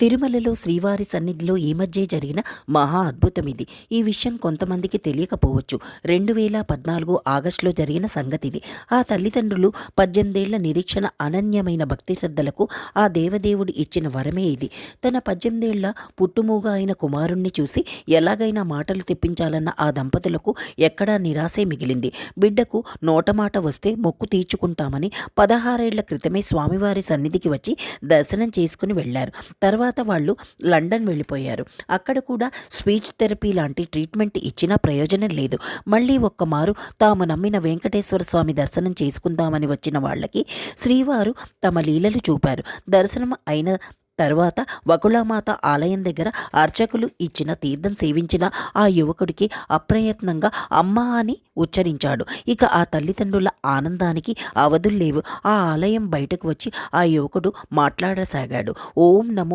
తిరుమలలో శ్రీవారి సన్నిధిలో ఈ మధ్య జరిగిన మహా అద్భుతం ఇది. ఈ విషయం కొంతమందికి తెలియకపోవచ్చు. 2014 ఆగస్టులో జరిగిన సంగతిది. ఆ తల్లిదండ్రులు 18 ఏళ్ల నిరీక్షణ, అనన్యమైన భక్తి శ్రద్ధలకు ఆ దేవదేవుడు ఇచ్చిన వరమే ఇది. తన 18 ఏళ్ల పుట్టుమూగ అయిన కుమారుణ్ణి చూసి ఎలాగైనా మాటలు తెప్పించాలన్న ఆ దంపతులకు ఎక్కడా నిరాశే మిగిలింది. బిడ్డకు నోటమాట వస్తే మొక్కు తీర్చుకుంటామని 16 ఏళ్ల క్రితమే స్వామివారి సన్నిధికి వచ్చి దర్శనం చేసుకుని వెళ్లారు. తర్వాత వాళ్ళు లండన్ వెళ్ళిపోయారు. అక్కడ కూడా స్పీచ్ థెరపీ లాంటి ట్రీట్మెంట్ ఇచ్చినా ప్రయోజనం లేదు. మళ్ళీ ఒక్కమారు తాము నమ్మిన వెంకటేశ్వర స్వామి దర్శనం చేసుకుందామని వచ్చిన వాళ్ళకి శ్రీవారు తమ లీలలు చూపారు. దర్శనం అయిన తర్వాత వకుళమాత ఆలయం దగ్గర అర్చకులు ఇచ్చిన తీర్థం సేవించిన ఆ యువకుడికి అప్రయత్నంగా అమ్మా అని ఉచ్చరించాడు. ఇక ఆ తల్లిదండ్రుల ఆనందానికి అవధుల్లేవు. ఆ ఆలయం బయటకు వచ్చి ఆ యువకుడు మాట్లాడసాగాడు. ఓం నమో